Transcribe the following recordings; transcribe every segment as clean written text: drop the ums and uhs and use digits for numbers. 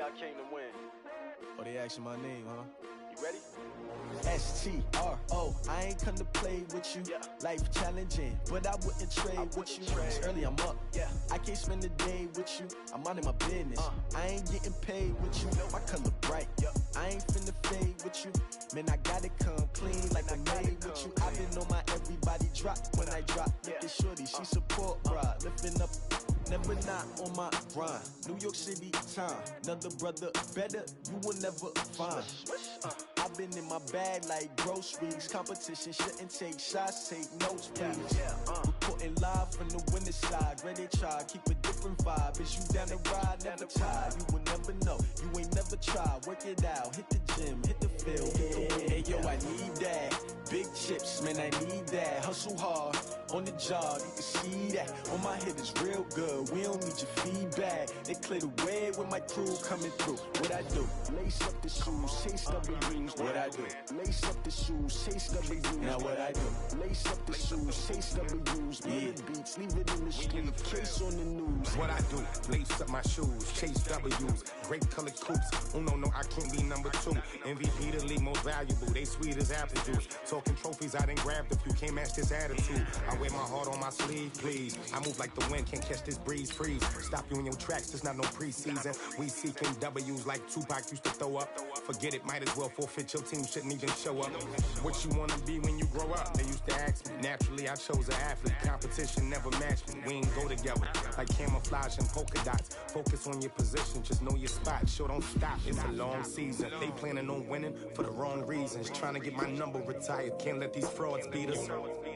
I came to win. Oh, they asking my name, huh? You ready? S-T-R-O, I ain't come to play with you. Life challenging, but I wouldn't trade with you. It's early, I'm up. I can't spend the day with you. I'm minding my business. I ain't getting paid with you. My color bright. I ain't finna fade with you. Man, I gotta come clean like I made with you. I've been on my everybody drop when I drop. Look at shorty, she support ride. Lifting up, never not on my grind. New York City time, another brother better, you will never find. I've been in my bag like groceries. Competition shouldn't take shots, take notes, please. Reporting live from the winning side. Ready to try, keep a different vibe. Is you down the ride, never tired. You will never know, you ain't never tried. Work it out, hit the gym, hit the field. Hey yo, I need that. Big chips, man, I need that. Hustle hard, on the job, you can see that. On my head is real good, we don't need your feedback. They clear the way with my crew coming through. What I do? Lace up the shoes, chase W's. What I do? Lace up the shoes, chase W's. Now what I do? Lace up the shoes, chase W's. Murder beats, leave it in the street, case on the news. What I do? Lace up my shoes, chase W's. Grape colored coops. Oh no, I can't be number 2. MVP the league most valuable. They sweet as apple juice. Talking trophies, I didn't grab the few. Can't match this attitude. I wear my heart on my sleeve, please. I move like the wind, can't catch this breeze, freeze. Stop you in your tracks, there's not no preseason. We seeking W's like Tupac used to throw up. Forget it, might as well forfeit. Your team shouldn't even show up. What you wanna be when you grow up? They used to ask me. Naturally, I chose an athlete. Competition never matched me. We ain't go together like camouflage and polka dots. Focus on your position, just know your spot. Sure, don't stop. It's a long season. They planning on winning for the wrong reasons. Trying to get my number retired. Can't let these frauds beat us.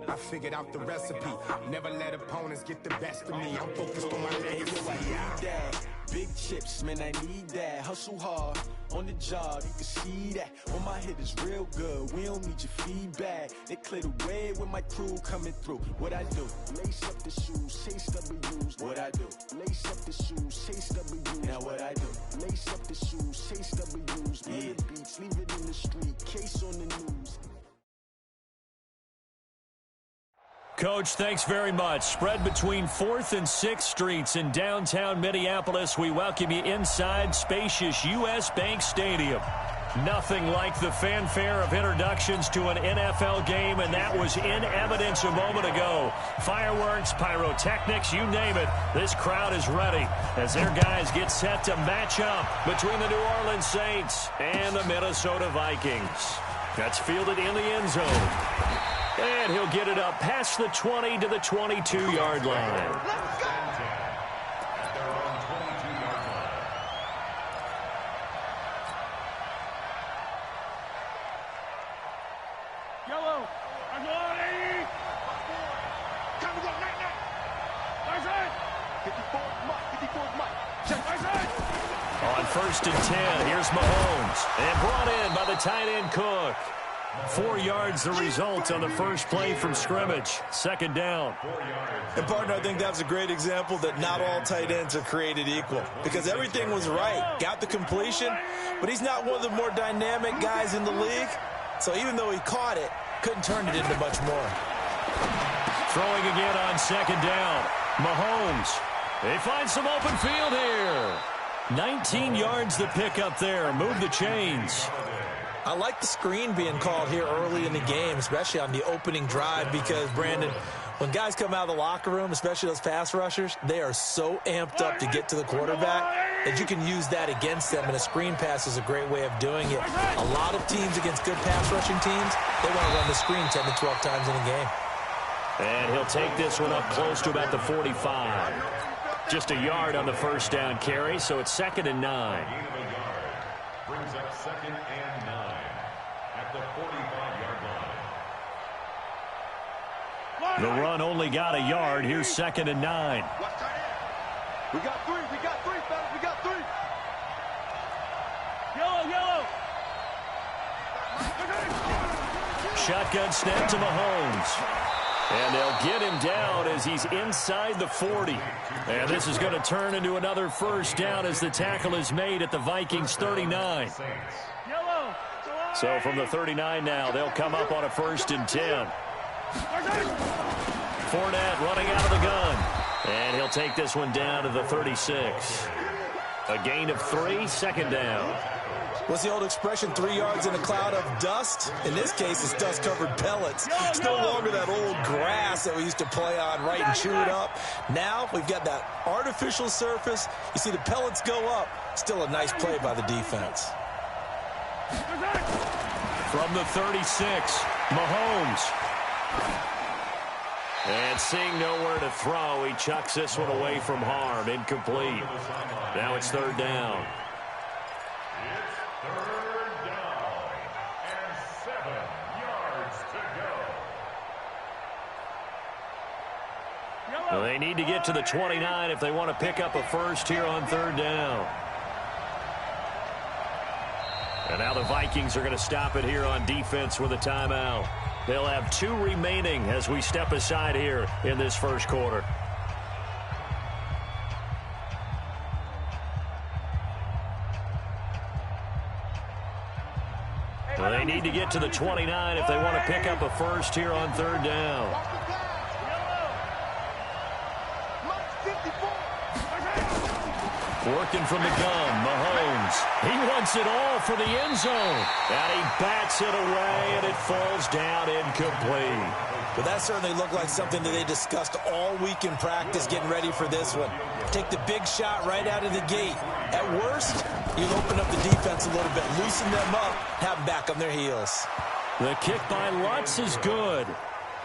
I figured out the recipe. Never let opponents get the best of me. I'm focused on my legacy. I need that. Big chips, man, I need that. Hustle hard, on the job, you can see that. On my head is real good, we don't need your feedback. They clear the way with my crew coming through. What I do? Lace up the shoes, chase W's. What I do? Lace up the shoes, chase W's. Now what I do? Lace up the shoes, chase W's. Murder beats, leave it in the street, case on the news. Coach, thanks very much. Spread between 4th and 6th Streets in downtown Minneapolis. We welcome you inside spacious U.S. Bank Stadium. Nothing like the fanfare of introductions to an NFL game, and that was in evidence a moment ago. Fireworks, pyrotechnics, you name it. This crowd is ready as their guys get set to match up between the New Orleans Saints and the Minnesota Vikings. That's fielded in the end zone. And he'll get it up past the 20 to the 22-yard line. Let's go! Yellow. I'm on 80. Time to go. Night, night. Nice side. 54 Mike. Check. Nice side. On 1st and 10, here's Mahomes. And brought in by the tight end Cook. 4 yards the result on the first play from scrimmage. 2nd down. And, partner, I think that's a great example that not all tight ends are created equal because everything was right. Got the completion, but he's not one of the more dynamic guys in the league. So even though he caught it, couldn't turn it into much more. Throwing again on 2nd down. Mahomes. They find some open field here. 19 yards the pickup there. Move the chains. I like the screen being called here early in the game, especially on the opening drive because, Brandon, when guys come out of the locker room, especially those pass rushers, they are so amped up to get to the quarterback that you can use that against them, and a screen pass is a great way of doing it. A lot of teams against good pass rushing teams, they want to run the screen 10 to 12 times in a game. And he'll take this one up close to about the 45. Just a yard on the first down carry, so it's 2nd and 9. Brings up 2nd and 9 at the 45-yard line. The run only got a yard. Here's 2nd and 9. We got three, fellas, we got 3. Yellow. Shotgun snap to Mahomes. And they'll get him down as he's inside the 40. And this is going to turn into another first down as the tackle is made at the Vikings 39. So from the 39 now, they'll come up on a 1st and 10. Fournette running out of the gun. And he'll take this one down to the 36. A gain of 3, second down. What's the old expression, 3 yards in a cloud of dust? In this case, it's dust-covered pellets. It's no longer that old grass that we used to play on, right, and chew it up. Now we've got that artificial surface. You see the pellets go up. Still a nice play by the defense. From the 36, Mahomes. And seeing nowhere to throw, he chucks this one away from harm. Incomplete. Now it's third down. It's third down and 7 yards to go. Well, they need to get to the 29 if they want to pick up a first here on third down. And now the Vikings are going to stop it here on defense with a timeout. They'll have 2 remaining as we step aside here in this first quarter. Well, they need to get to the 29 if they want to pick up a first here on third down. Working from the gun, Mahomes. He wants it all for the end zone. And he bats it away, and it falls down incomplete. But that certainly looked like something that they discussed all week in practice getting ready for this one. Take the big shot right out of the gate. At worst, you open up the defense a little bit, loosen them up, have them back on their heels. The kick by Lutz is good.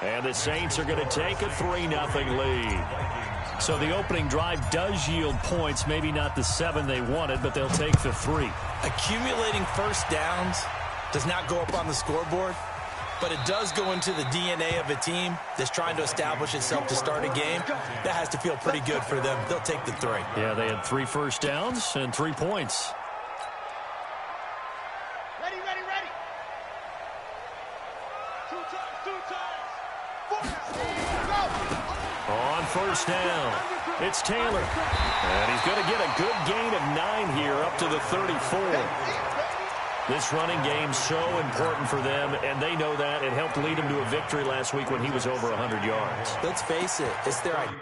And the Saints are going to take a 3-0 lead. So the opening drive does yield points, maybe not the 7 they wanted, but they'll take the 3. Accumulating first downs does not go up on the scoreboard, but it does go into the DNA of a team that's trying to establish itself to start a game. That has to feel pretty good for them. They'll take the 3. Yeah, they had 3 first downs and 3 points. Ready, ready, ready. 2 times. 4 now. On first down, it's Taylor. And he's going to get a good gain of 9 here up to the 34. This running game's so important for them, and they know that. It helped lead him to a victory last week when he was over 100 yards. Let's face it, it's their identity.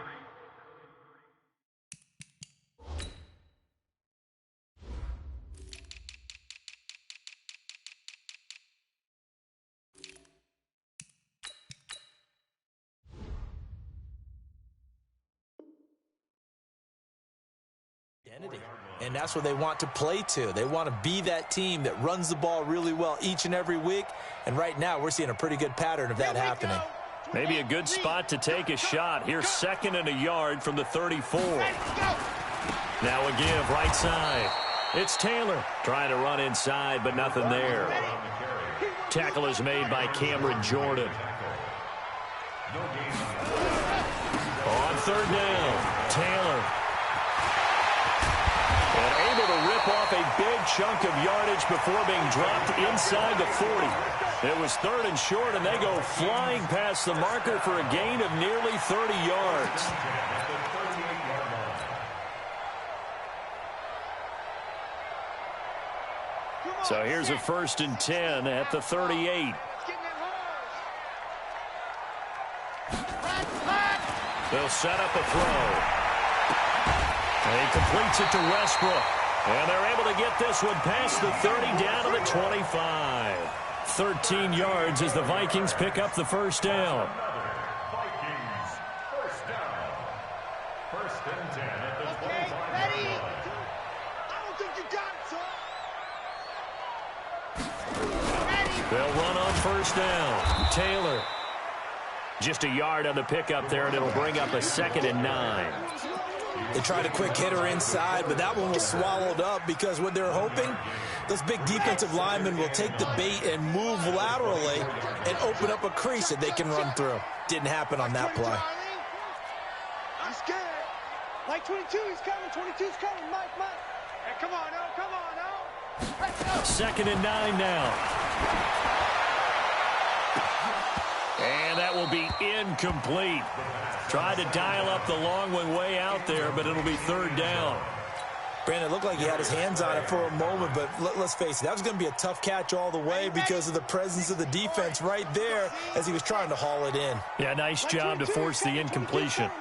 And that's what they want to play to. They want to be that team that runs the ball really well each and every week. And right now, we're seeing a pretty good pattern of that happening. Maybe a good spot to take a shot. Here's 2nd and a yard from the 34. Now a give right side. It's Taylor trying to run inside, but nothing there. Tackle is made by Cameron Jordan. On third down, Taylor. And able to rip off a big chunk of yardage before being dropped inside the 40. It was 3rd and short, and they go flying past the marker for a gain of nearly 30 yards. So here's a 1st and 10 at the 38. They'll set up a throw. And he completes it to Westbrook. And they're able to get this one past the 30 down to the 25. 13 yards as the Vikings pick up the first down. Vikings, first down. 1st and 10 at the 25-yard Ready? line. I don't think you got it, son. They'll run on first down. Taylor. Just a yard on the pickup there, and it'll bring up a 2nd and 9. They tried a quick hitter inside, but that one was swallowed up because what they're hoping, those big defensive linemen will take the bait and move laterally and open up a crease that they can run through. Didn't happen on that play. I'm scared. Mike 22, he's coming. 22's coming. Mike. Hey, come on now. 2nd and 9 now. And that will be incomplete. Tried to dial up the long one way out there, but it'll be 3rd down. Brandon, it looked like he had his hands on it for a moment, but let's face it, that was going to be a tough catch all the way because of the presence of the defense right there as he was trying to haul it in. Yeah, nice job to force the incompletion.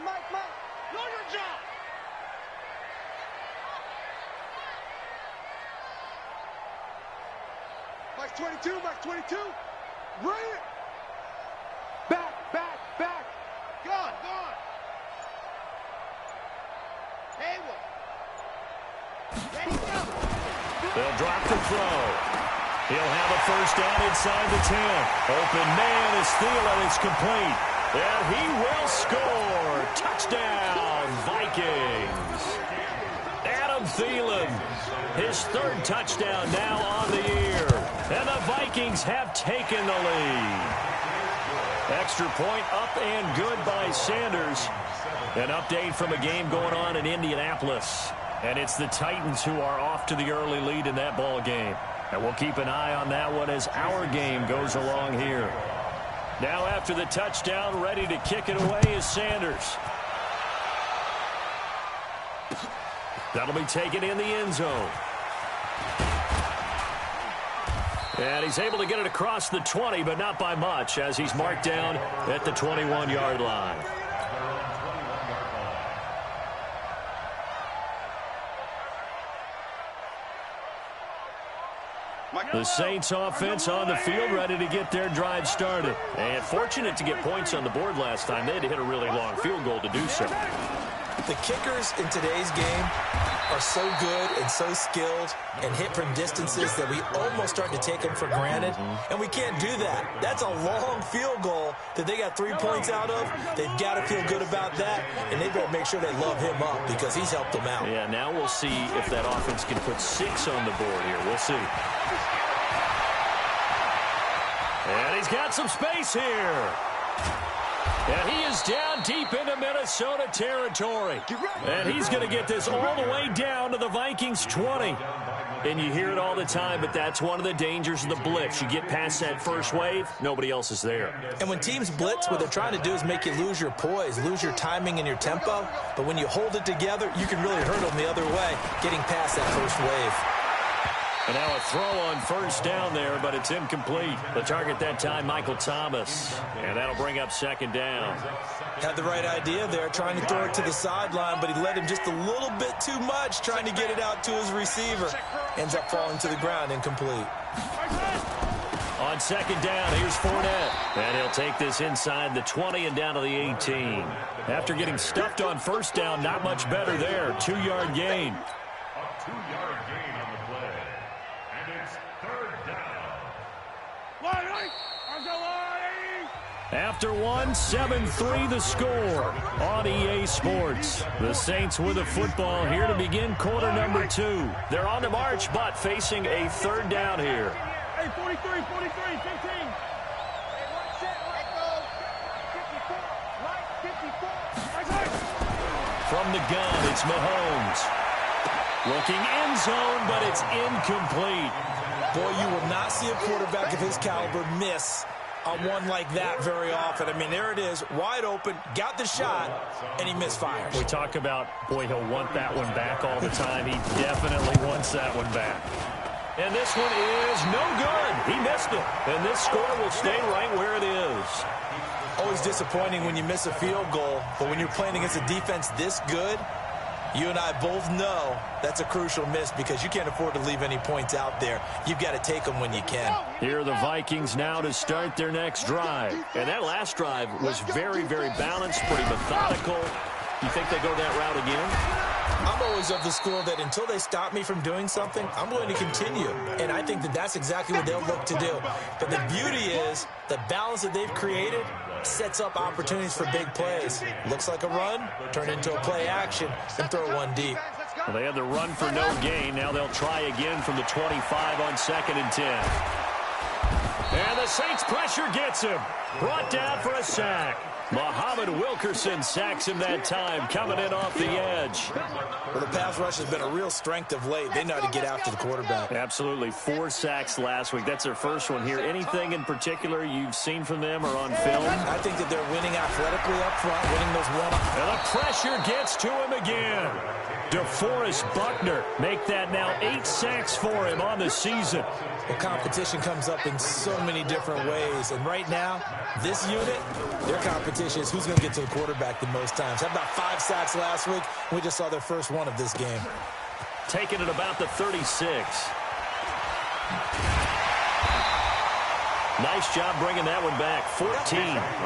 Max 22, Max 22. Bring it. Back. Gone. Hayward. Ready, go. They'll drop the throw. He'll have a first down inside the 10. Open man is Thielen. It's complete. And he will score. Touchdown, Vikings. Adam Thielen, his third touchdown now on the year. And the Vikings have taken the lead. Extra point up and good by Sanders. An update from a game going on in Indianapolis. And it's the Titans who are off to the early lead in that ball game. And we'll keep an eye on that one as our game goes along here. Now after the touchdown, ready to kick it away is Sanders. That'll be taken in the end zone. And he's able to get it across the 20, but not by much, as he's marked down at the 21-yard line. The Saints offense on the field, ready to get their drive started. And fortunate to get points on the board last time. They had to hit a really long field goal to do so. The kickers in today's game are so good and so skilled and hit from distances that we almost start to take them for granted. And we can't do that. That's a long field goal that they got 3 points out of. They've got to feel good about that, and they better make sure they love him up because he's helped them out. Yeah, now we'll see if that offense can put 6 on the board here. We'll see. And he's got some space here. And he is down deep into Minnesota territory. And he's going to get this all the way down to the Vikings 20. And you hear it all the time, but that's one of the dangers of the blitz. You get past that first wave, nobody else is there. And when teams blitz, what they're trying to do is make you lose your poise, lose your timing and your tempo. But when you hold it together, you can really hurt them the other way, getting past that first wave. And now a throw on first down there, but it's incomplete. The target that time, Michael Thomas. And that'll bring up second down. Had the right idea there, trying to throw it to the sideline, but he let him just a little bit too much, trying to get it out to his receiver. Ends up falling to the ground, incomplete. On second down, here's Fournette. And he'll take this inside the 20 and down to the 18. After getting stuffed on first down, not much better there. 2-yard gain. A 2-yard gain on the play. And it's third down. After one, 7-3 the score on EA Sports. The Saints with the football here to begin quarter number 2. They're on the march, but facing a third down here. Hey, 43, 15. From the gun, it's Mahomes. Looking end zone, but it's incomplete. Boy, you will not see a quarterback of his caliber miss on one like that very often. I mean, there it is, wide open, got the shot, and he misfires. We talk about, boy, he'll want that one back all the time. He definitely wants that one back. And this one is no good. He missed it. And this score will stay right where it is. Always disappointing when you miss a field goal, but when you're playing against a defense this good, you and I both know that's a crucial miss because you can't afford to leave any points out there. You've got to take them when you can. Here are the Vikings now to start their next drive. And that last drive was very, very balanced, pretty methodical. You think they go that route again? I'm always of the school that until they stop me from doing something, I'm going to continue. And I think that that's exactly what they'll look to do. But the beauty is the balance that they've created sets up opportunities for big plays. Looks like a run, turn into a play action, and throw one deep. Well, they had the run for no gain. Now they'll try again from the 25 on 2nd and 10. And the Saints pressure gets him. Brought down for a sack. Muhammad Wilkerson sacks him that time, coming in off the edge. Well, the pass rush has been a real strength of late. They know how to get after the quarterback. Absolutely. 4 sacks last week. That's their first one here. Anything in particular you've seen from them or on film? I think that they're winning athletically up front, winning those one-on-one. And the pressure gets to him again. DeForest Buckner make that now 8 sacks for him on the season. Well, competition comes up in so many different ways. And right now, this unit, their competition is who's going to get to the quarterback the most times. Had about 5 sacks last week. We just saw their first one of this game. Taking it about the 36. Nice job bringing that one back. 14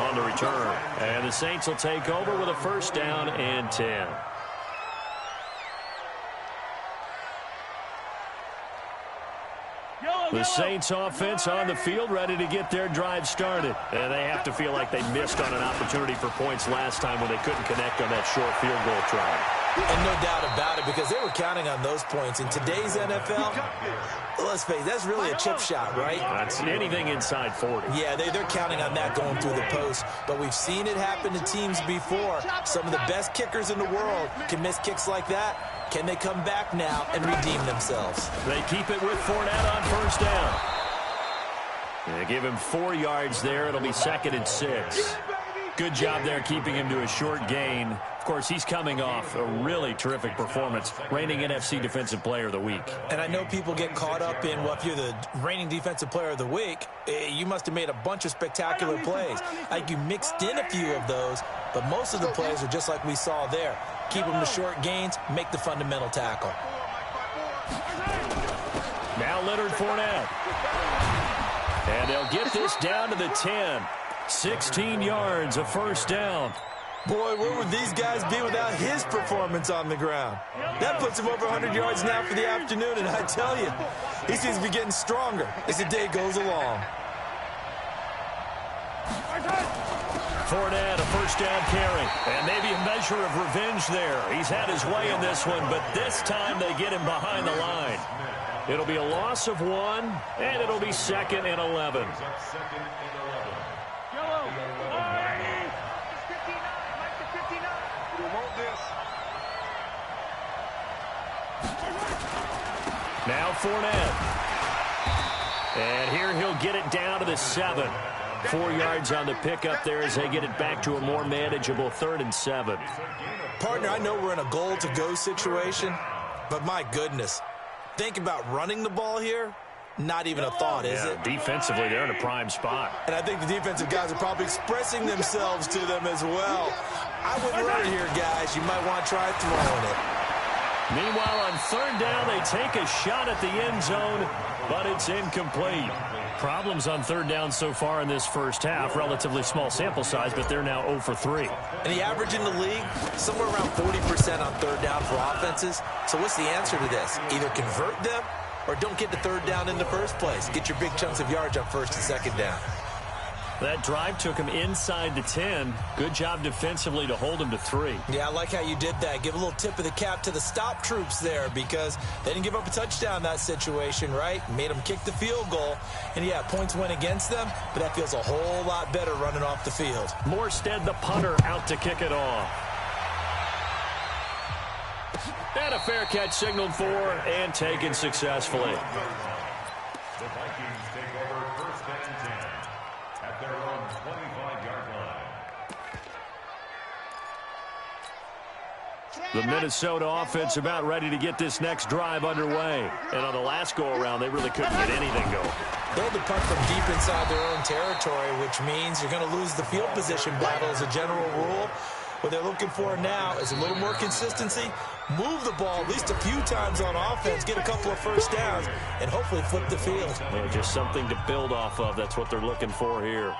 on the return. And the Saints will take over with a first down and 10. The Saints offense on the field, ready to get their drive started. And they have to feel like they missed on an opportunity for points last time when they couldn't connect on that short field goal try. And no doubt about it, because they were counting on those points. In today's NFL, let's face it, that's really a chip shot, right? That's anything inside 40. Yeah, they're counting on that going through the post. But we've seen it happen to teams before. Some of the best kickers in the world can miss kicks like that. Can they come back now and redeem themselves? They keep it with Fournette on first down. They give him 4 yards there. It'll be 2nd and 6. Good job there keeping him to a short gain. Of course, he's coming off a really terrific performance, reigning NFC Defensive Player of the Week. And I know people get caught up in, well, if you're the reigning Defensive Player of the Week, you must have made a bunch of spectacular plays. Like you mixed in a few of those, but most of the plays are just like we saw there. Keep them to short gains, make the fundamental tackle. Now Leonard Fournette. And they'll get this down to the 10. 16 yards, a first down. Boy, where would these guys be without his performance on the ground? That puts him over 100 yards now for the afternoon, and I tell you, he seems to be getting stronger as the day goes along. Fournette, a first down carry, and maybe a measure of revenge there. He's had his way in this one, but this time they get him behind the line. It'll be a loss of 1, and it'll be 2nd and 11. Now Fournette. And here he'll get it down to the 7. 4 yards on the pickup there as they get it back to a more manageable 3rd and 7. Partner, I know we're in a goal-to-go situation, but my goodness, think about running the ball here. Not even a thought, is it? Defensively, they're in a prime spot. And I think the defensive guys are probably expressing themselves to them as well. I wouldn't run it here, guys. You might want to try throwing it. Meanwhile, on 3rd down, they take a shot at the end zone, but it's incomplete. Problems on 3rd down so far in this first half. Relatively small sample size, but they're now 0 for 3. And the average in the league, somewhere around 40% on 3rd down for offenses. So what's the answer to this? Either convert them or don't get to 3rd down in the first place. Get your big chunks of yards on 1st and 2nd down. That drive took him inside the 10. Good job defensively to hold him to 3. Yeah, I like how you did that. Give a little tip of the cap to the stop troops there because they didn't give up a touchdown in that situation, right? Made them kick the field goal. And, yeah, points went against them, but that feels a whole lot better running off the field. Morstead, the punter, out to kick it off. And a fair catch signaled for and taken successfully. The Vikings take over 1st and 10 at their own 25-yard line. The Minnesota offense about ready to get this next drive underway. And on the last go-around, they really couldn't get anything going. They had to punt from deep inside their own territory, which means you're going to lose the field position battle as a general rule. What they're looking for now is a little more consistency, move the ball at least a few times on offense, get a couple of first downs, and hopefully flip the field. Well, just something to build off of. That's what they're looking for here.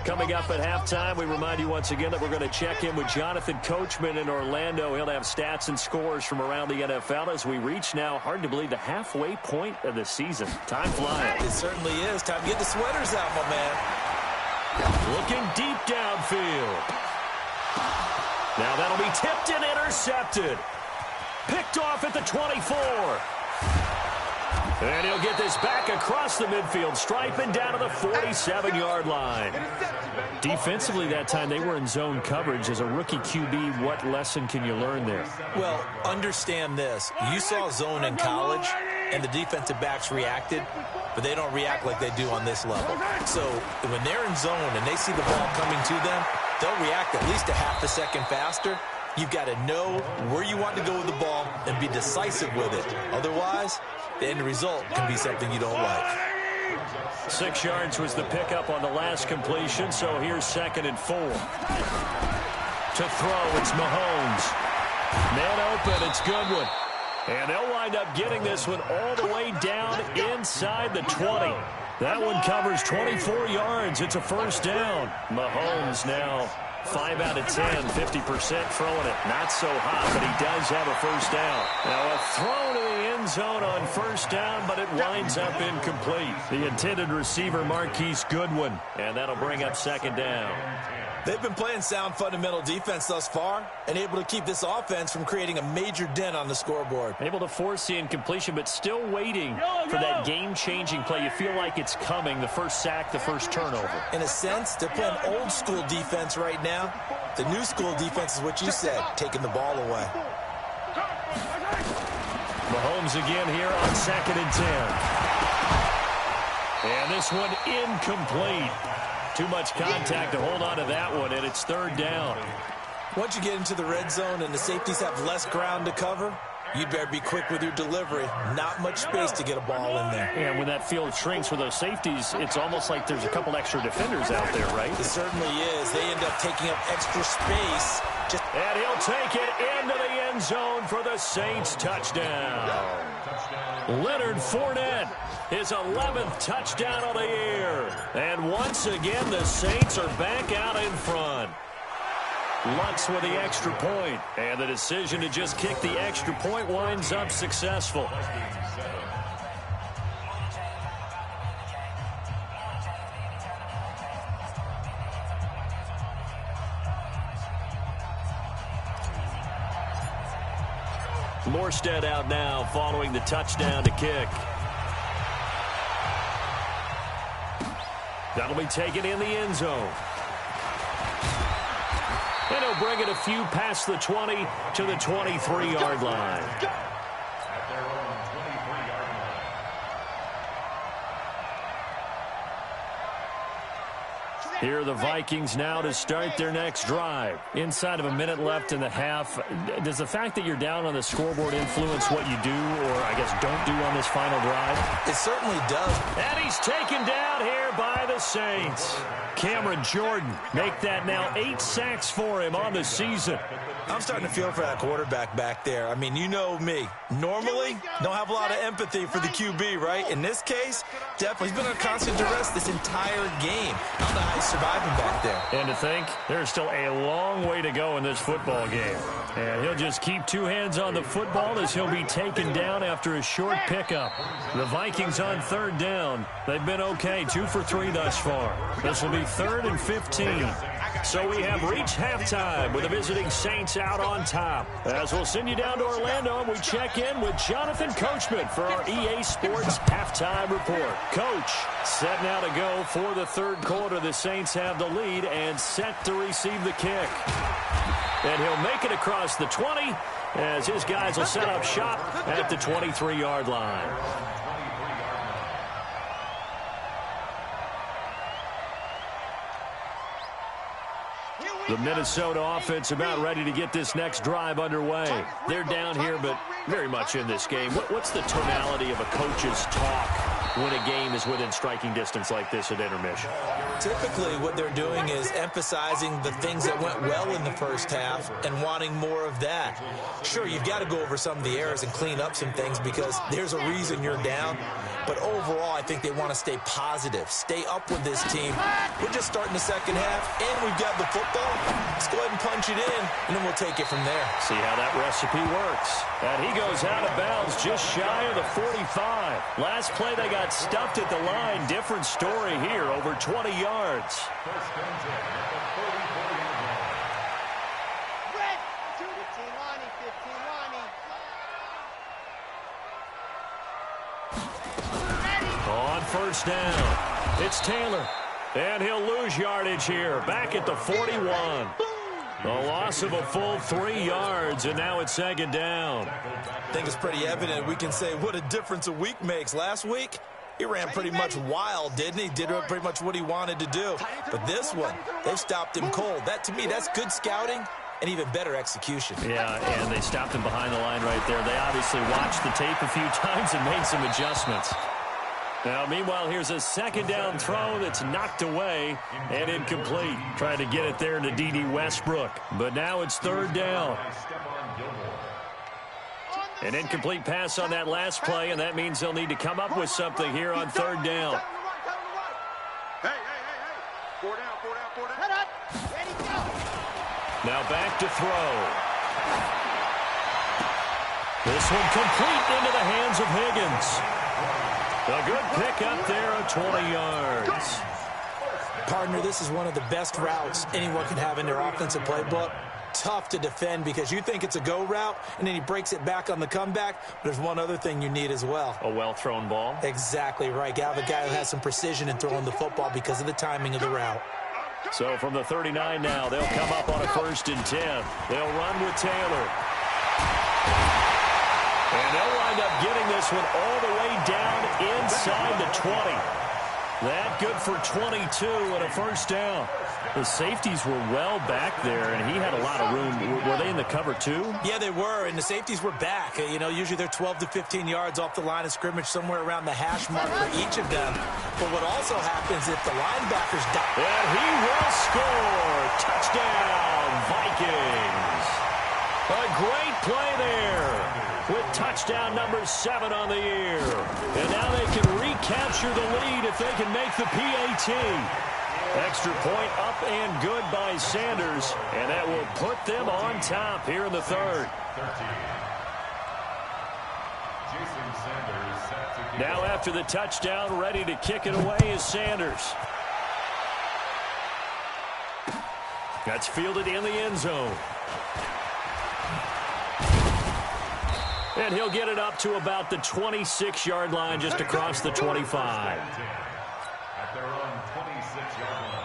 Coming up at halftime, we remind you once again that we're going to check in with Jonathan Coachman in Orlando. He'll have stats and scores from around the NFL as we reach now, hard to believe, the halfway point of the season. Time flying. It certainly is. Time to get the sweaters out, my man. Looking deep downfield. Now that'll be tipped and intercepted. Picked off at the 24. And he'll get this back across the midfield stripe and down to the 47-yard line. Defensively that time, they were in zone coverage. As a rookie QB, what lesson can you learn there? Well, understand this. You saw zone in college, and the defensive backs reacted, but they don't react like they do on this level. So when they're in zone and they see the ball coming to them, they'll react at least a half a second faster. You've got to know where you want to go with the ball and be decisive with it. Otherwise, the end result can be something you don't like. 6 yards was the pickup on the last completion, so here's 2nd and 4. To throw, it's Mahomes. Man open, it's Goodwin. And they'll wind up getting this one all the way down inside the 20. That one covers 24 yards. It's a first down. Mahomes now 5 out of 10, 50% throwing it. Not so hot, but he does have a first down. Now a throw to the end zone on first down, but it winds up incomplete. The intended receiver, Marquise Goodwin, and that'll bring up second down. They've been playing sound fundamental defense thus far and able to keep this offense from creating a major dent on the scoreboard. Able to force the incompletion, but still waiting for that game-changing play. You feel like it's coming, the first sack, the first turnover. In a sense, they're playing old-school defense right now. The new school defense is what you said, taking the ball away. Mahomes again here on 2nd and 10. And this one incomplete. Too much contact to hold on to that one, and it's third down. Once you get into the red zone and the safeties have less ground to cover, you better be quick with your delivery. Not much space to get a ball in there. And when that field shrinks with those safeties, it's almost like there's a couple extra defenders out there, right? It certainly is. They end up taking up extra space. And he'll take it into the end zone for the Saints touchdown. Leonard Fournette, his 11th touchdown of the year. And once again, the Saints are back out in front. Lutz with the extra point. And the decision to just kick the extra point winds up successful. Morstead out now following the touchdown to kick. That'll be taken in the end zone. And he'll bring it a few past the 20 to the 23-yard line. Here are the Vikings now to start their next drive. Inside of a minute left in the half. Does the fact that you're down on the scoreboard influence what you do, or I guess don't do on this final drive? It certainly does. And he's taken down here by the Saints. Cameron Jordan, make that now 8 sacks for him on the season. I'm starting to feel for that quarterback back there. I mean, you know me. Normally, don't have a lot of empathy for the QB, right? In this case, definitely. He's been on constant duress this entire game. I don't know how he's surviving back there. And to think, there's still a long way to go in this football game. And he'll just keep 2 hands on the football as he'll be taken down after a short pickup. The Vikings on third down. They've been okay, 2 for 3 thus far. This will be 3rd and 15. So we have reached halftime with the visiting Saints out on top. As we'll send you down to Orlando, and we check in with Jonathan Coachman for our EA Sports Halftime Report. Coach, set now to go for the third quarter. The Saints have the lead and set to receive the kick. And he'll make it across the 20 as his guys will set up shop at the 23-yard line. The Minnesota offense about ready to get this next drive underway. They're down here, but very much in this game. What's the tonality of a coach's talk when a game is within striking distance like this at intermission? Typically, what they're doing is emphasizing the things that went well in the first half and wanting more of that. Sure, you've got to go over some of the errors and clean up some things because there's a reason you're down. But overall, I think they want to stay positive, stay up with this team. We're just starting the second half, and we've got the football. Let's go ahead and punch it in, and then we'll take it from there. See how that recipe works. And he goes out of bounds just shy of the 45. Last play, they got stuffed at the line. Different story here, over 20 yards. On first down, it's Taylor. And he'll lose yardage here, back at the 41. A loss of a full 3 yards, and now it's second down. I think it's pretty evident. We can say what a difference a week makes. Last week, he ran pretty much wild, didn't he? Did pretty much what he wanted to do. But this one, they stopped him cold. That, to me, that's good scouting and even better execution. Yeah, and they stopped him behind the line right there. They obviously watched the tape a few times and made some adjustments. Now, meanwhile, here's a second down throw that's knocked away and incomplete. Trying to get it there to D.D. Westbrook. But now it's third down. An incomplete pass on that last play, and that means they'll need to come up with something here on third down. Hey. 4 down. Head up. Ready, go. Now back to throw. This one complete into the hands of Higgins. A good pick up there of 20 yards. Partner, this is one of the best routes anyone can have in their offensive playbook. Tough to defend because you think it's a go route, and then he breaks it back on the comeback. There's one other thing you need as well. A well-thrown ball. Exactly right. You have a guy who has some precision in throwing the football because of the timing of the route. So from the 39 now, they'll come up on a 1st and 10. They'll run with Taylor. And they'll wind up getting this one all the way down inside the 20. That good for 22 and a 1st down. The safeties were well back there, and he had a lot of room. Were they in the cover too? Yeah, they were, and the safeties were back. You know, usually they're 12 to 15 yards off the line of scrimmage, somewhere around the hash mark for each of them. But what also happens if the linebackers die. And he will score. Touchdown, Vikings. A great play there with touchdown number 7 on the year. And now they can recapture the lead if they can make the PAT. Extra point up and good by Sanders, and that will put them on top here in the 3rd. Now after the touchdown, ready to kick it away is Sanders. That's fielded in the end zone. And he'll get it up to about the 26-yard line, just across the 25. At their own 26-yard line.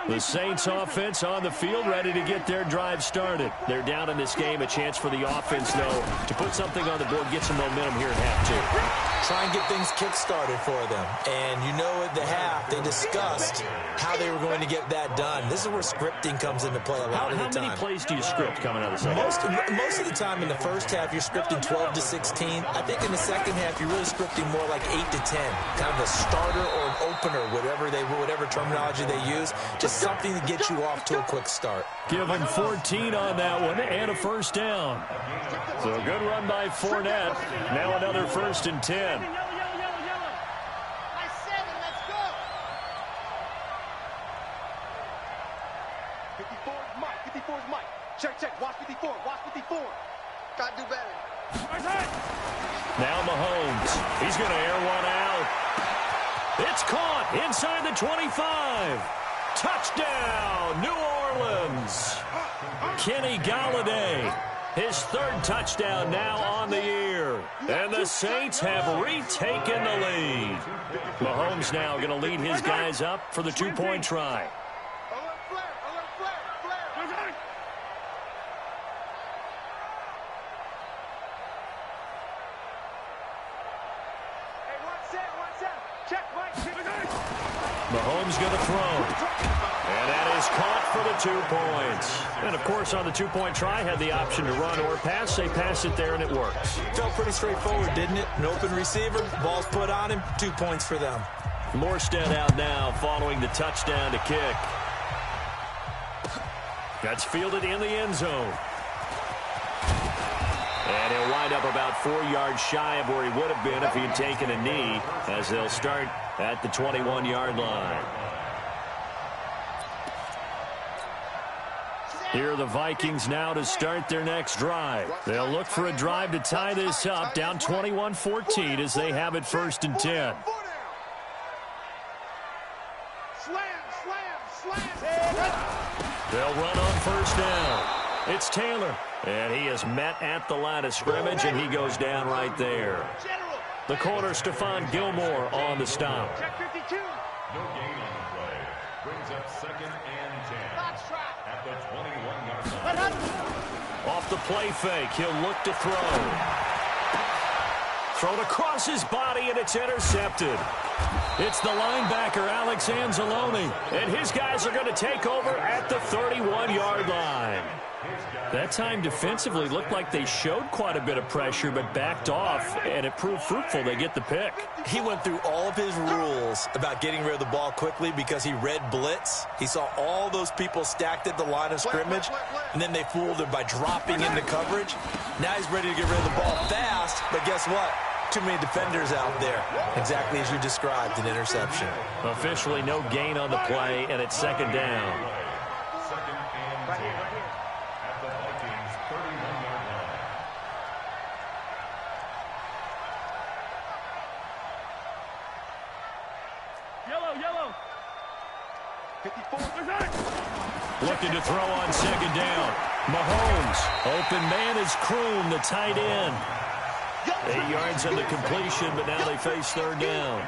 The Saints offense on the field, ready to get their drive started. They're down in this game. A chance for the offense, though, to put something on the board, get some momentum here at half two. Try and get things kick-started for them. And you know at the half, they discussed how they were going to get that done. This is where scripting comes into play a lot of the time. How many plays do you script coming out of the second? Most of the time in the first half, you're scripting 12 to 16. I think in the second half, you're really scripting more like 8 to 10. Kind of a starter or an opener, whatever terminology they use. Just something to get you off to a quick start. Give him 14 on that one and a 1st down. So a good run by Fournette. Now another 1st and 10. Yellow. By 7, let's go. 54's Mike. Check. Watch 54. Gotta do better. Now Mahomes. He's going to air one out. It's caught inside the 25. Touchdown, New Orleans. Kenny Golladay, his 3rd touchdown now on the year. And the Saints have retaken the lead. Mahomes now going to lead his guys up for the 2-point try. Mahomes going to throw. And that is caught for the 2 points. And, of course, on the 2-point try, had the option to run or pass. They pass it there, and it works. Felt pretty straightforward, didn't it? An open receiver, ball's put on him, 2 points for them. Morstead out now following the touchdown to kick. That's fielded in the end zone. And he'll wind up about 4 yards shy of where he would have been if he had taken a knee, as they'll start at the 21-yard line. Here are the Vikings now to start their next drive. They'll look for a drive to tie this up, down 21-14 as they have it 1st and 10. They'll run on 1st down. It's Taylor, and he is met at the line of scrimmage, and he goes down right there. The corner, Stephon Gilmore, on the stop. Check 52. No gain on the play. Brings up 2nd and 10. At the 21-yard line. Off the play fake, he'll look to throw. Thrown across his body, and it's intercepted. It's the linebacker, Alex Anzalone, and his guys are going to take over at the 31-yard line. That time defensively looked like they showed quite a bit of pressure but backed off, and it proved fruitful. They get the pick. He went through all of his rules about getting rid of the ball quickly because he read blitz. He saw all those people stacked at the line of scrimmage, and then they fooled him by dropping into coverage. Now he's ready to get rid of the ball fast, but guess what? Too many defenders out there. Exactly as you described, an interception. Officially no gain on the play, and it's second down. At the Vikings 31-yard line. Yellow. 54. Looking to throw on second down. Mahomes. Open man is Kroon, the tight end. 8 yards on the completion, but now they face third down.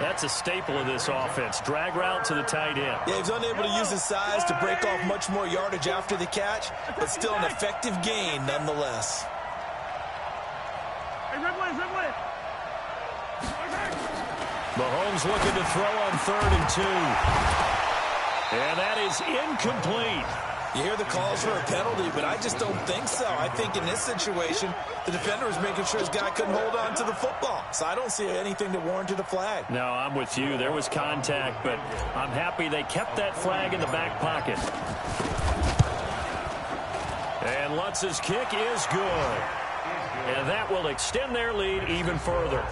That's a staple of this offense. Drag route to the tight end. Yeah, he's unable to use his size to break off much more yardage after the catch, but still an effective gain nonetheless. Hey, Ridley. Mahomes looking to throw on 3rd and 2. And that is incomplete. You hear the calls for a penalty, but I just don't think so. I think in this situation, the defender was making sure his guy couldn't hold on to the football. So I don't see anything that warranted a flag. No, I'm with you. There was contact, but I'm happy they kept that flag in the back pocket. And Lutz's kick is good. And that will extend their lead even further.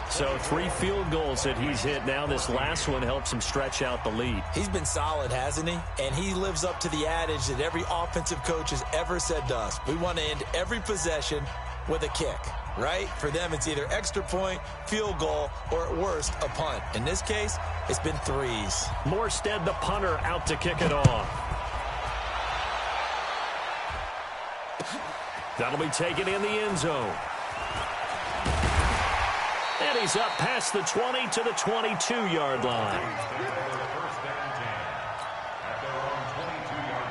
So 3 field goals that he's hit now. This last one helps him stretch out the lead. He's been solid, hasn't he? And he lives up to the adage that every offensive coach has ever said to us. We want to end every possession with a kick, right? For them, it's either extra point, field goal, or at worst, a punt. In this case, it's been 3s. Morstead, the punter, out to kick it off. That'll be taken in the end zone. And he's up past the 20 to the 22-yard line. First down 10 at their own 22-yard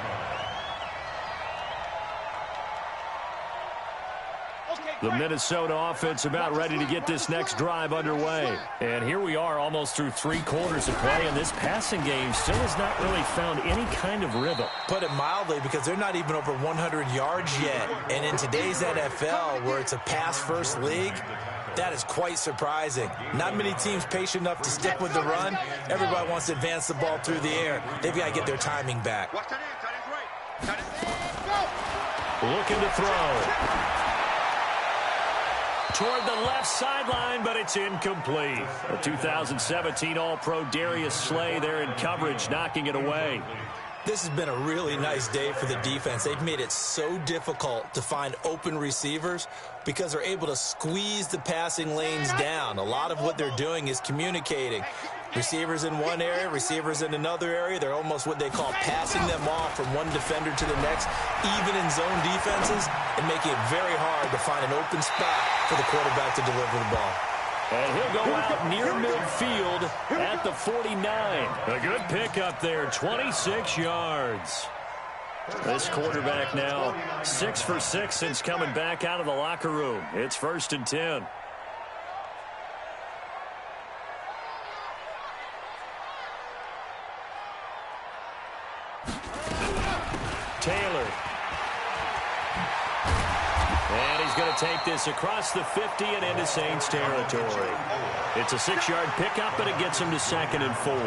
line. The Minnesota offense about ready to get this next drive underway. And here we are almost through 3 quarters of play, and this passing game still has not really found any kind of rhythm. Put it mildly, because they're not even over 100 yards yet. And in today's NFL, where it's a pass-first league, that is quite surprising. Not many teams patient enough to stick with the run. Everybody wants to advance the ball through the air. They've got to get their timing back. Looking to throw. Toward the left sideline, but it's incomplete. The 2017 All-Pro Darius Slay there in coverage, knocking it away. This has been a really nice day for the defense. They've made it so difficult to find open receivers because they're able to squeeze the passing lanes down. A lot of what they're doing is communicating. Receivers in one area, receivers in another area. They're almost what they call passing them off from one defender to the next, even in zone defenses, and making it very hard to find an open spot for the quarterback to deliver the ball. And he'll go out near midfield at the 49. A good pickup there, 26 yards. This quarterback now 6 for 6 since coming back out of the locker room. It's 1st and 10. Taylor. And he's going to take this across the 50 and into Saints territory. It's a 6-yard pickup, but it gets him to 2nd and 4. A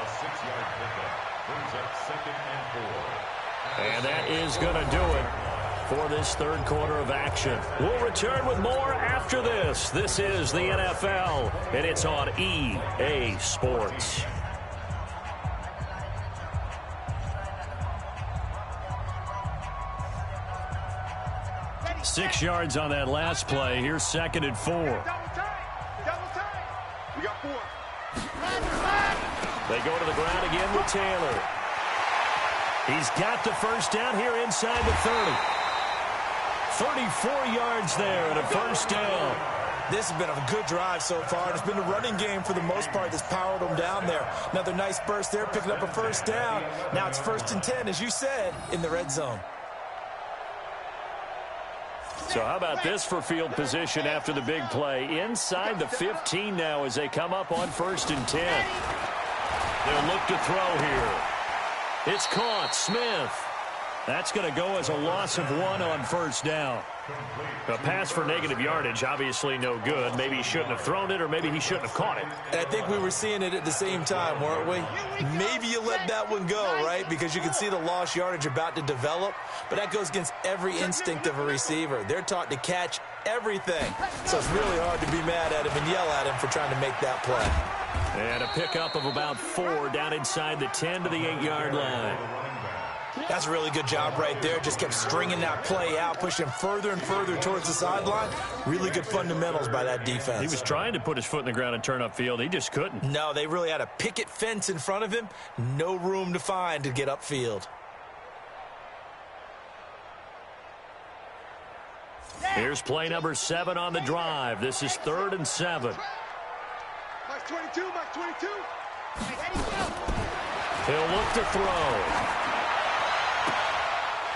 6-yard pickup brings up 2nd and 4. And that is going to do it for this 3rd quarter of action. We'll return with more after this. This is the NFL, and it's on EA Sports. 6 yards on that last play. Here's 2nd and 4. Double time. We got 4. They go to the ground again with Taylor. He's got the first down here inside the 30. 34 yards there and a first down. This has been a good drive so far. It's been a running game for the most part that's powered them down there. Another nice burst there, picking up a first down. Now it's 1st and 10, as you said, in the red zone. So how about this for field position after the big play? Inside the 15 now as they come up on 1st and 10. They'll look to throw here. It's caught. Smith. That's going to go as a loss of 1 on first down. A pass for negative yardage, obviously no good. Maybe he shouldn't have thrown it, or maybe he shouldn't have caught it. And I think we were seeing it at the same time, weren't we? Maybe you let that one go, right? Because you can see the lost yardage about to develop. But that goes against every instinct of a receiver. They're taught to catch everything. So it's really hard to be mad at him and yell at him for trying to make that play. And a pickup of about 4 down inside the 10 to the 8-yard line. That's a really good job right there. Just kept stringing that play out, pushing further and further towards the sideline. Really good fundamentals by that defense. He was trying to put his foot in the ground and turn upfield. He just couldn't. No, they really had a picket fence in front of him. No room to find to get upfield. Here's play number 7 on the drive. This is 3rd and 7. Mike 22, Mike 22. He'll look to throw.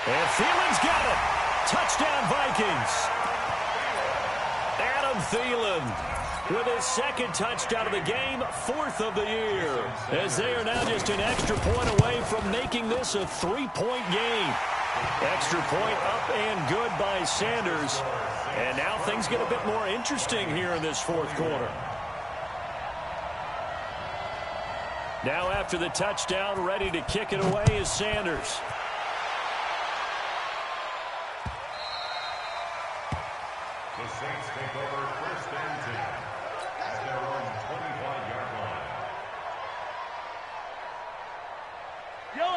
And Thielen's got it. Touchdown, Vikings. Adam Thielen with his 2nd touchdown of the game, 4th of the year, as they are now just an extra point away from making this a 3-point game. Extra point up and good by Sanders. And now things get a bit more interesting here in this 4th quarter. Now after the touchdown, ready to kick it away is Sanders. The Saints take over 1st and 10 at their own 25-yard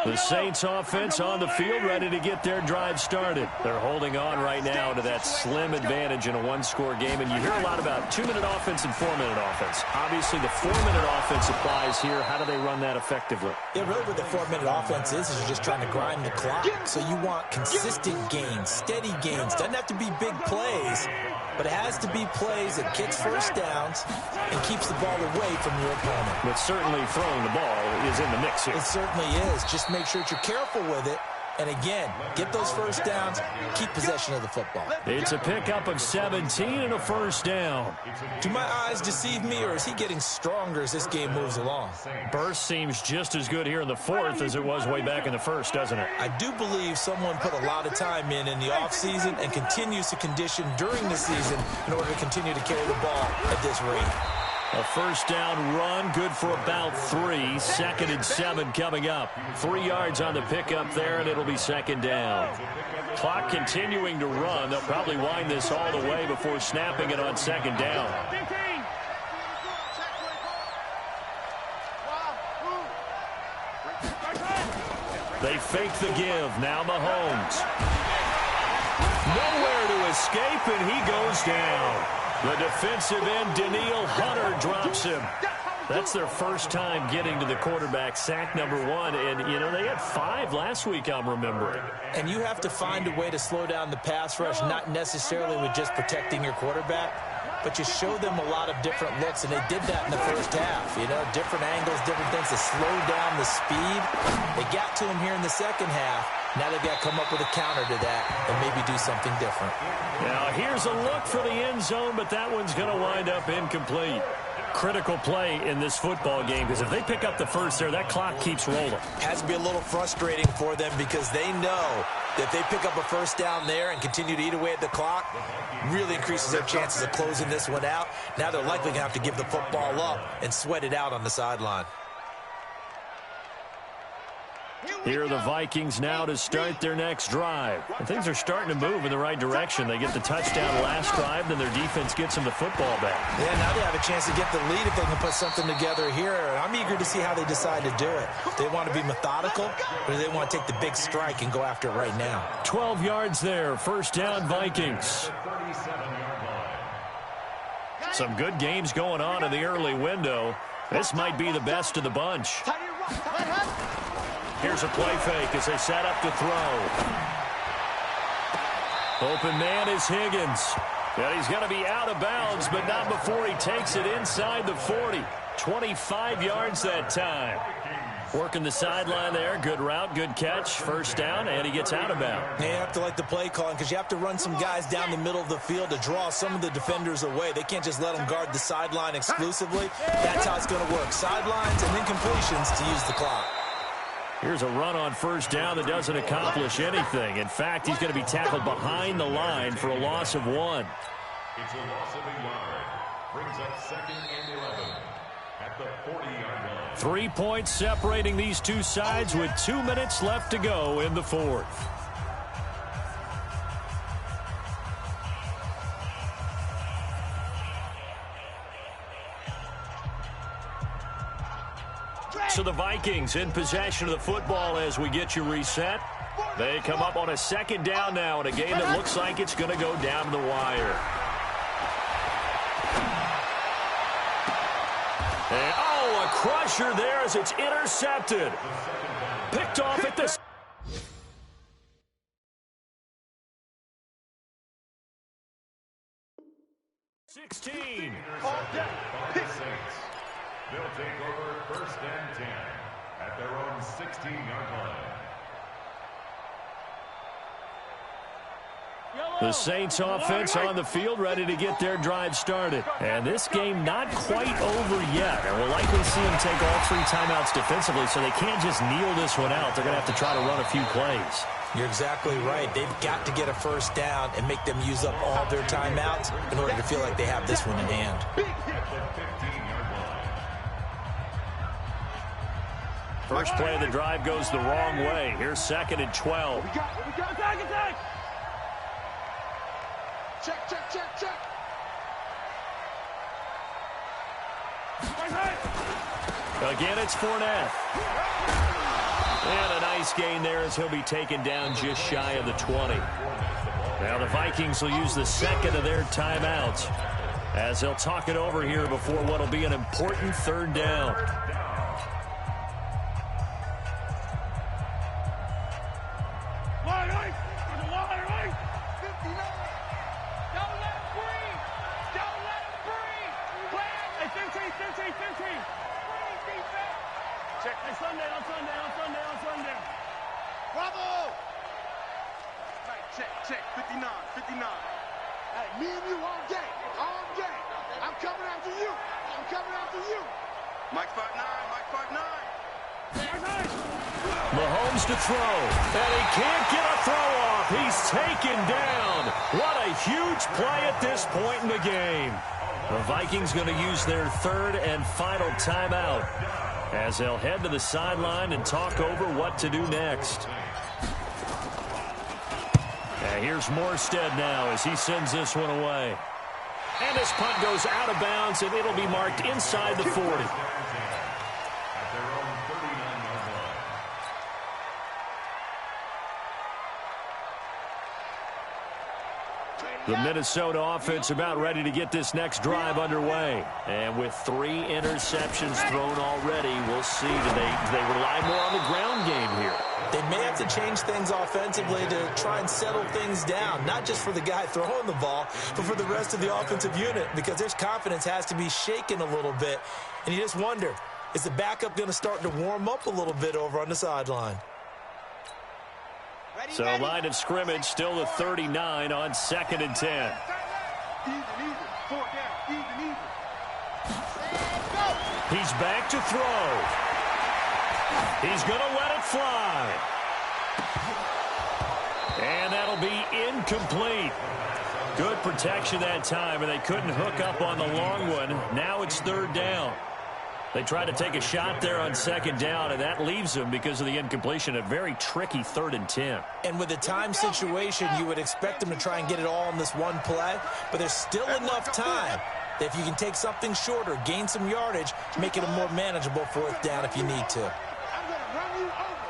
line. The Saints offense on the field, ready to get their drive started. They're holding on right now to that slim advantage in a 1-score game. And you hear a lot about 2-minute offense and 4-minute offense. Obviously, the 4-minute offense applies here. How do they run that effectively? Yeah, really what the 4-minute offense is you're just trying to grind the clock. So you want consistent gains, steady gains. Doesn't have to be big plays, but it has to be plays that gets first downs and keeps the ball away from your opponent. But certainly throwing the ball is in the mix here. It certainly is. Just make sure that you're careful with it. And again, get those first downs, keep possession of the football. It's a pickup of 17 and a first down. Do my eyes deceive me, or is he getting stronger as this game moves along? Burst seems just as good here in the 4th as it was way back in the 1st, doesn't it? I do believe someone put a lot of time in the offseason and continues to condition during the season in order to continue to carry the ball at this rate. A first down run, good for about 3. 2nd and 7 coming up. 3 yards on the pickup there, and it'll be 2nd down. Clock continuing to run. They'll probably wind this all the way before snapping it on 2nd down. They fake the give. Now Mahomes. Nowhere to escape, and he goes down. The defensive end, Daniil Hunter, drops him. That's their first time getting to the quarterback, sack number 1. And, you know, they had 5 last week, I'm remembering. And you have to find a way to slow down the pass rush, not necessarily with just protecting your quarterback, but you show them a lot of different looks, and they did that in the first half. You know, different angles, different things to slow down the speed. They got to him here in the second half. Now they've got to come up with a counter to that and maybe do something different. Now here's a look for the end zone, but that one's going to wind up incomplete. Critical play in this football game, because if they pick up the first there, that clock keeps rolling. Has to be a little frustrating for them because they know that if they pick up a first down there and continue to eat away at the clock, really increases their chances of closing this one out. Now they're likely going to have to give the football up and sweat it out on the sideline. Here are the Vikings now to start their next drive. And things are starting to move in the right direction. They get the touchdown last drive, then their defense gets them the football back. Yeah, now they have a chance to get the lead if they can put something together here. And I'm eager to see how they decide to do it. They want to be methodical, or do they want to take the big strike and go after it right now? 12 yards there. First down, Vikings. Some good games going on in the early window. This might be the best of the bunch. Here's a play fake as they set up to throw. Open man is Higgins. And he's going to be out of bounds, but not before he takes it inside the 40. 25 yards that time. Working the sideline there. Good route, good catch. First down, and he gets out of bounds. You have to like the play calling because you have to run some guys down the middle of the field to draw some of the defenders away. They can't just let them guard the sideline exclusively. That's how it's going to work. Sidelines and then completions to use the clock. Here's a run on first down that doesn't accomplish anything. In fact, he's going to be tackled behind the line for a loss of 1. It's a loss of a yard. Brings up 2nd and 11 at the 40-yard line. 3 points separating these two sides with 2 minutes left to go in the fourth. So the Vikings in possession of the football as we get you reset. They come up on a 2nd down now in a game that looks like it's going to go down to the wire. And, oh, a crusher there as it's intercepted. Picked off at the 16. They'll take over 1st and 10 at their own 16-yard line. The Saints offense on the field ready to get their drive started. And this game not quite over yet. And we'll likely see them take all 3 timeouts defensively, so they can't just kneel this one out. They're going to have to try to run a few plays. You're exactly right. They've got to get a first down and make them use up all their timeouts in order to feel like they have this one in hand. First play of the drive goes the wrong way. Here's 2nd and 12. We got attack. Check. Again, it's Fournette. And a nice gain there as he'll be taken down just shy of the 20. Now the Vikings will use the 2nd of their timeouts as they'll talk it over here before what will be an important 3rd down. Bravo! Check. 59. Hey, me and you all day. I'm coming after you. Mike 5'9", Mahomes to throw, and he can't get a throw off. He's taken down. What a huge play at this point in the game. The Vikings going to use their 3rd and final timeout as they'll head to the sideline and talk over what to do next. And here's Morstead now as he sends this one away. And this punt goes out of bounds, and it'll be marked inside the 40. The Minnesota offense about ready to get this next drive underway. And with 3 interceptions thrown already, we'll see. Do they rely more on the ground game here? They may have to change things offensively to try and settle things down, not just for the guy throwing the ball, but for the rest of the offensive unit, because their confidence has to be shaken a little bit. And you just wonder, is the backup going to start to warm up a little bit over on the sideline? So line of scrimmage still the 39 on 2nd and 10. Even. 4 down. Even. He's back to throw. He's going to let it fly. And that'll be incomplete. Good protection that time, and they couldn't hook up on the long one. Now it's 3rd down. They tried to take a shot there on 2nd down, and that leaves them, because of the incompletion, a very tricky 3rd and 10. And with the time situation, you would expect them to try and get it all in this one play, but there's still enough time that if you can take something shorter, gain some yardage, make it a more manageable 4th down if you need to. I'm going to run you over.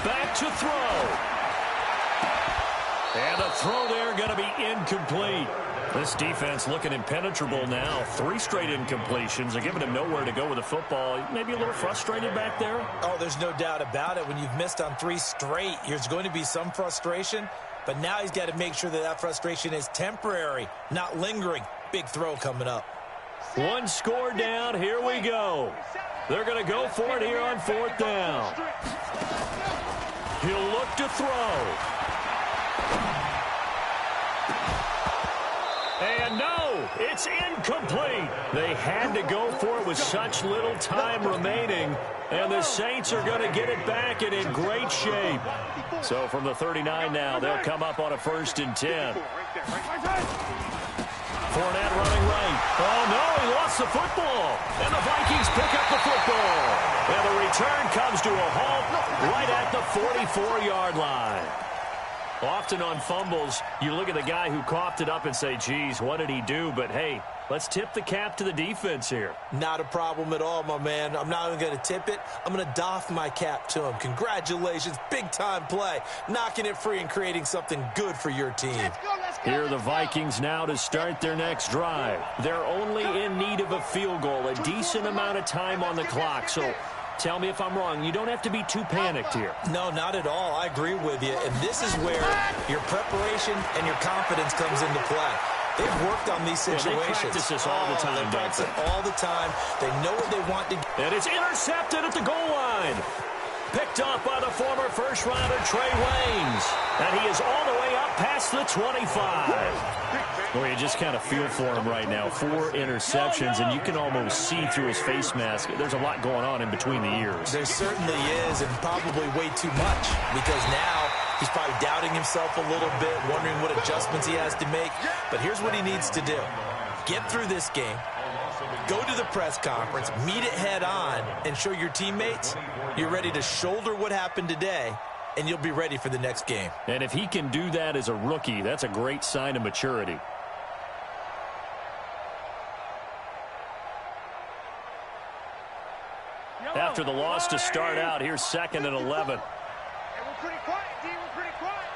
Back to throw. And the throw there going to be incomplete. This defense looking impenetrable now. 3 straight incompletions. They're giving him nowhere to go with the football. Maybe a little frustrated back there? Oh, there's no doubt about it. When you've missed on 3 straight, there's going to be some frustration. But now he's got to make sure that frustration is temporary, not lingering. Big throw coming up. 1 score down. Here we go. They're going to go for it here on 4th down. He'll look to throw. And And no, it's incomplete. They had to go for it with such little time remaining. And the Saints are going to get it back and in great shape. So from the 39 now, they'll come up on a 1st and 10. Fournette running right. Oh, no, he lost the football. And the Vikings pick up the football. And the return comes to a halt right at the 44-yard line. Often on fumbles, you look at the guy who coughed it up and say, geez, what did he do? But, hey, let's tip the cap to the defense here. Not a problem at all, my man. I'm not even going to tip it. I'm going to doff my cap to him. Congratulations. Big-time play. Knocking it free and creating something good for your team. Let's go, Here are the Vikings now to start their next drive. They're only in need of a field goal, a decent amount of time on the clock. So tell me if I'm wrong. You don't have to be too panicked here. No, not at all. I agree with you. And this is where your preparation and your confidence comes into play. They've worked on these situations. They practice this all the time. They practice it all the time. They know what they want to. And it's intercepted at the goal line. Picked up by the former first-rounder Trey Waynes. And he is all the way up past the 25. Boy, you just kind of feel for him right now. 4 interceptions, and you can almost see through his face mask. There's a lot going on in between the ears. There certainly is, and probably way too much, because now he's probably doubting himself a little bit, wondering what adjustments he has to make. But here's what he needs to do. Get through this game. Go to the press conference, meet it head on, and show your teammates you're ready to shoulder what happened today, and you'll be ready for the next game. And if he can do that as a rookie, that's a great sign of maturity. After the loss to start out, here's 2nd and 11. Hey, we're pretty quiet, D. We're pretty quiet.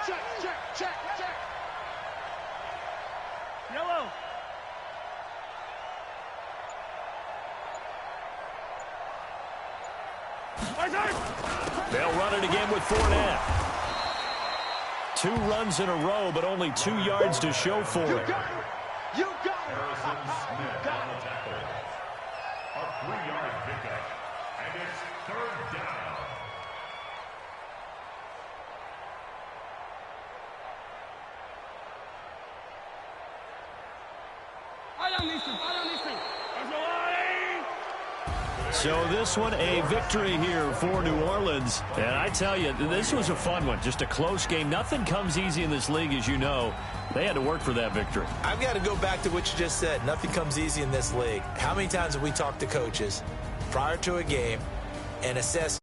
Check, check, check, check. Yellow. They'll run it again with Fournette. 2 runs in a row, but only 2 yards to show for it. You got it. Harrison Smith on the tackle. A 3-yard pickup. And it's 3rd down. So this one, a victory here for New Orleans. And I tell you, this was a fun one. Just a close game. Nothing comes easy in this league, as you know. They had to work for that victory. I've got to go back to what you just said. Nothing comes easy in this league. How many times have we talked to coaches prior to a game and assessed